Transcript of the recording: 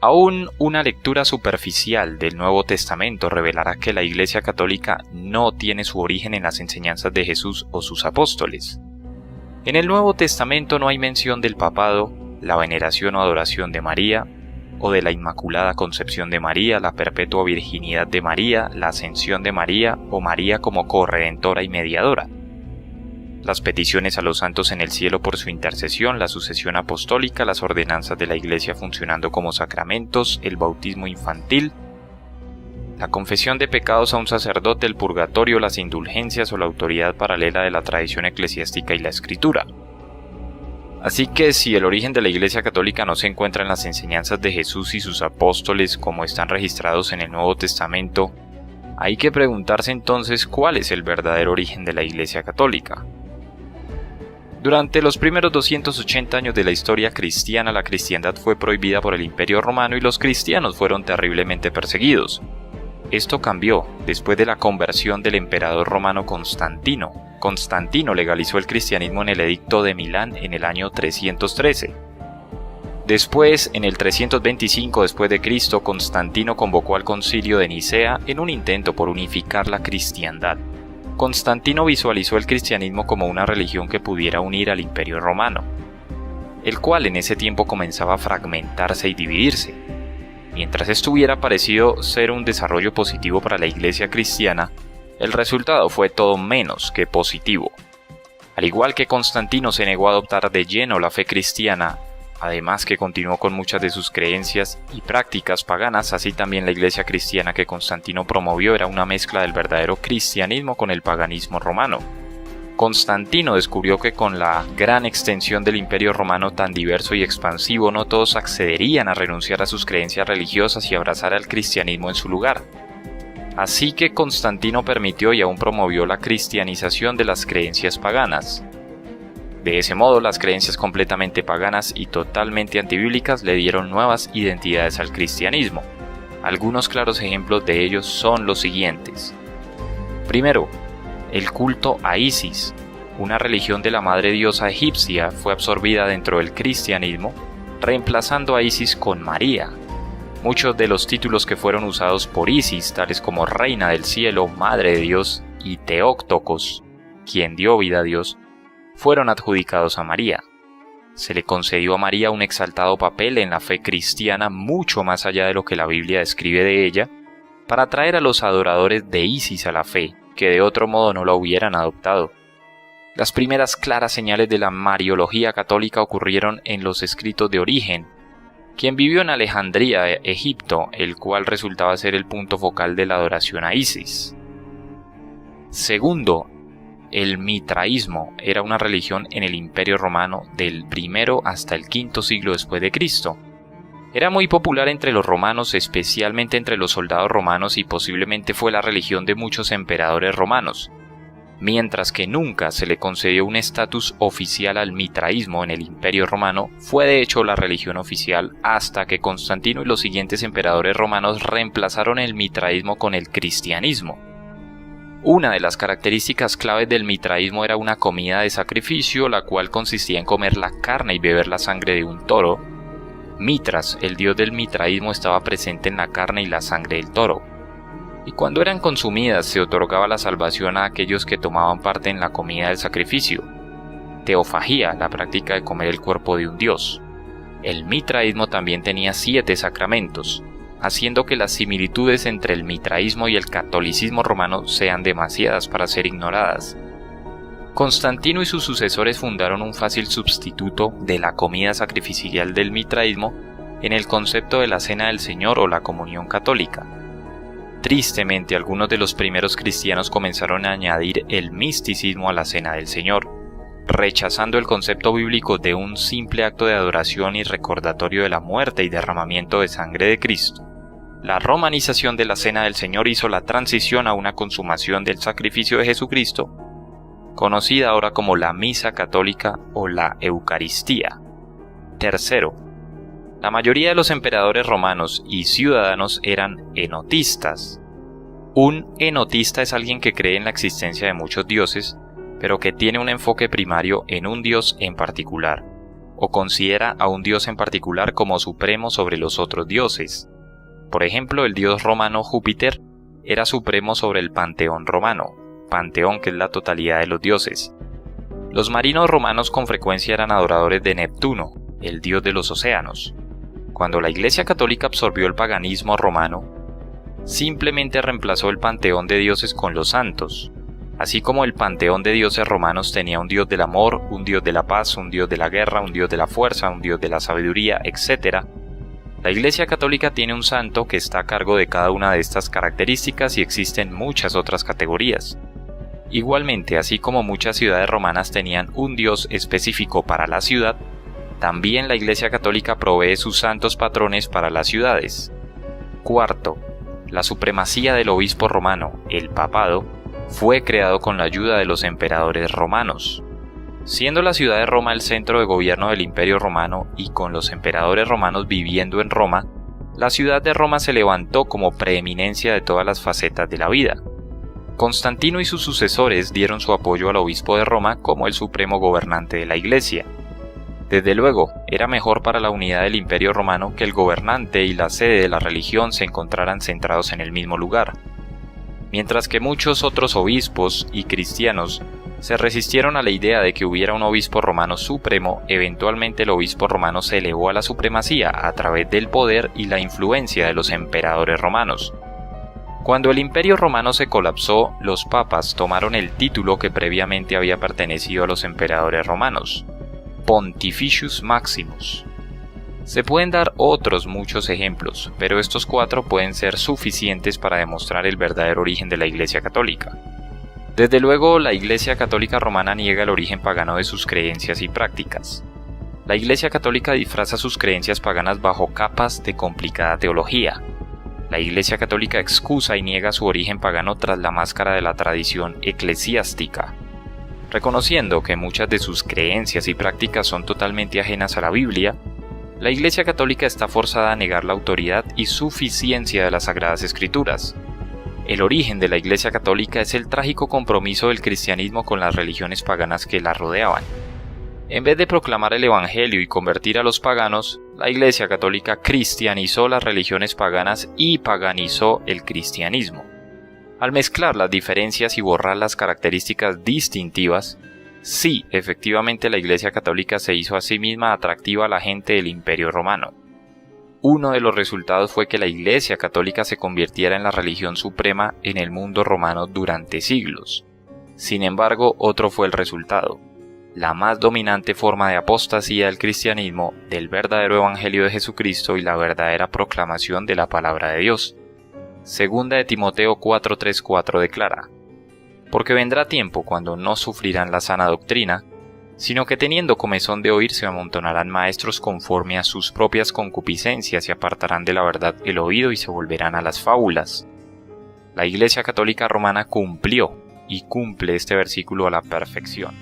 Aún una lectura superficial del Nuevo Testamento revelará que la Iglesia Católica no tiene su origen en las enseñanzas de Jesús o sus apóstoles. En el Nuevo Testamento no hay mención del papado, la veneración o adoración de María, o de la Inmaculada Concepción de María, la perpetua virginidad de María, la ascensión de María o María como corredentora y mediadora. Las peticiones a los santos en el cielo por su intercesión, la sucesión apostólica, las ordenanzas de la Iglesia funcionando como sacramentos, el bautismo infantil, la confesión de pecados a un sacerdote, el purgatorio, las indulgencias o la autoridad paralela de la tradición eclesiástica y la Escritura. Así que si el origen de la Iglesia Católica no se encuentra en las enseñanzas de Jesús y sus apóstoles como están registrados en el Nuevo Testamento, hay que preguntarse entonces cuál es el verdadero origen de la Iglesia Católica. Durante los primeros 280 años de la historia cristiana, la cristiandad fue prohibida por el Imperio Romano y los cristianos fueron terriblemente perseguidos. Esto cambió después de la conversión del emperador romano Constantino. Constantino legalizó el cristianismo en el Edicto de Milán en el año 313. Después, en el 325 después de Cristo, Constantino convocó al Concilio de Nicea en un intento por unificar la cristiandad. Constantino visualizó el cristianismo como una religión que pudiera unir al Imperio Romano, el cual en ese tiempo comenzaba a fragmentarse y dividirse. Mientras esto hubiera parecido ser un desarrollo positivo para la Iglesia cristiana, el resultado fue todo menos que positivo. Al igual que Constantino se negó a adoptar de lleno la fe cristiana, además que continuó con muchas de sus creencias y prácticas paganas, así también la Iglesia cristiana que Constantino promovió era una mezcla del verdadero cristianismo con el paganismo romano. Constantino descubrió que con la gran extensión del Imperio Romano tan diverso y expansivo, no todos accederían a renunciar a sus creencias religiosas y abrazar al cristianismo en su lugar. Así que Constantino permitió y aún promovió la cristianización de las creencias paganas. De ese modo, las creencias completamente paganas y totalmente antibíblicas le dieron nuevas identidades al cristianismo. Algunos claros ejemplos de ellos son los siguientes. Primero, el culto a Isis, una religión de la madre diosa egipcia, fue absorbida dentro del cristianismo, reemplazando a Isis con María. Muchos de los títulos que fueron usados por Isis, tales como Reina del Cielo, Madre de Dios y Teóctocos, quien dio vida a Dios, fueron adjudicados a María. Se le concedió a María un exaltado papel en la fe cristiana mucho más allá de lo que la Biblia describe de ella, para atraer a los adoradores de Isis a la fe, que de otro modo no la hubieran adoptado. Las primeras claras señales de la mariología católica ocurrieron en los escritos de Origen, quien vivió en Alejandría, Egipto, el cual resultaba ser el punto focal de la adoración a Isis. Segundo, el mitraísmo era una religión en el Imperio Romano del I hasta el V siglo después de Cristo. Era muy popular entre los romanos, especialmente entre los soldados romanos, y posiblemente fue la religión de muchos emperadores romanos. Mientras que nunca se le concedió un estatus oficial al mitraísmo en el Imperio Romano, fue de hecho la religión oficial hasta que Constantino y los siguientes emperadores romanos reemplazaron el mitraísmo con el cristianismo. Una de las características claves del mitraísmo era una comida de sacrificio, la cual consistía en comer la carne y beber la sangre de un toro. Mitras, el dios del mitraísmo, estaba presente en la carne y la sangre del toro. Y cuando eran consumidas se otorgaba la salvación a aquellos que tomaban parte en la comida del sacrificio. Teofagía, la práctica de comer el cuerpo de un dios. El mitraísmo también tenía 7 sacramentos, haciendo que las similitudes entre el mitraísmo y el catolicismo romano sean demasiadas para ser ignoradas. Constantino y sus sucesores fundaron un fácil sustituto de la comida sacrificial del mitraísmo en el concepto de la Cena del Señor o la Comunión Católica. Tristemente, algunos de los primeros cristianos comenzaron a añadir el misticismo a la Cena del Señor, rechazando el concepto bíblico de un simple acto de adoración y recordatorio de la muerte y derramamiento de sangre de Cristo. La romanización de la Cena del Señor hizo la transición a una consumación del sacrificio de Jesucristo, conocida ahora como la Misa Católica o la Eucaristía. Tercero, la mayoría de los emperadores romanos y ciudadanos eran enotistas. Un enotista es alguien que cree en la existencia de muchos dioses, pero que tiene un enfoque primario en un dios en particular. o considera a un dios en particular como supremo sobre los otros dioses. Por ejemplo, el dios romano Júpiter era supremo sobre el panteón romano, panteón que es la totalidad de los dioses. Los marinos romanos con frecuencia eran adoradores de Neptuno, el dios de los océanos. Cuando la Iglesia Católica absorbió el paganismo romano, simplemente reemplazó el panteón de dioses con los santos. Así como el panteón de dioses romanos tenía un dios del amor, un dios de la paz, un dios de la guerra, un dios de la fuerza, un dios de la sabiduría, etc., la Iglesia Católica tiene un santo que está a cargo de cada una de estas características y existen muchas otras categorías. Igualmente, así como muchas ciudades romanas tenían un dios específico para la ciudad, también la Iglesia Católica provee sus santos patrones para las ciudades. Cuarto, la supremacía del obispo romano, el papado, fue creado con la ayuda de los emperadores romanos. Siendo la ciudad de Roma el centro de gobierno del Imperio Romano y con los emperadores romanos viviendo en Roma, la ciudad de Roma se levantó como preeminencia de todas las facetas de la vida. Constantino y sus sucesores dieron su apoyo al obispo de Roma como el supremo gobernante de la Iglesia. Desde luego, era mejor para la unidad del Imperio Romano que el gobernante y la sede de la religión se encontraran centrados en el mismo lugar. Mientras que muchos otros obispos y cristianos se resistieron a la idea de que hubiera un obispo romano supremo, eventualmente el obispo romano se elevó a la supremacía a través del poder y la influencia de los emperadores romanos. Cuando el Imperio Romano se colapsó, los papas tomaron el título que previamente había pertenecido a los emperadores romanos, Pontificius Maximus. Se pueden dar otros muchos ejemplos, pero estos 4 pueden ser suficientes para demostrar el verdadero origen de la Iglesia Católica. Desde luego, la Iglesia Católica Romana niega el origen pagano de sus creencias y prácticas. La Iglesia Católica disfraza sus creencias paganas bajo capas de complicada teología. La Iglesia Católica excusa y niega su origen pagano tras la máscara de la tradición eclesiástica, reconociendo que muchas de sus creencias y prácticas son totalmente ajenas a la Biblia. La Iglesia Católica está forzada a negar la autoridad y suficiencia de las Sagradas Escrituras. El origen de la Iglesia Católica es el trágico compromiso del cristianismo con las religiones paganas que la rodeaban. En vez de proclamar el Evangelio y convertir a los paganos, la Iglesia Católica cristianizó las religiones paganas y paganizó el cristianismo. Al mezclar las diferencias y borrar las características distintivas, sí, efectivamente la Iglesia Católica se hizo a sí misma atractiva a la gente del Imperio Romano. Uno de los resultados fue que la Iglesia Católica se convirtiera en la religión suprema en el mundo romano durante siglos. Sin embargo, otro fue el resultado: la más dominante forma de apostasía del cristianismo, del verdadero Evangelio de Jesucristo y la verdadera proclamación de la palabra de Dios. Segunda de Timoteo 4:3-4 declara: porque vendrá tiempo cuando no sufrirán la sana doctrina, sino que teniendo comezón de oír se amontonarán maestros conforme a sus propias concupiscencias y apartarán de la verdad el oído y se volverán a las fábulas. La Iglesia Católica Romana cumplió y cumple este versículo a la perfección.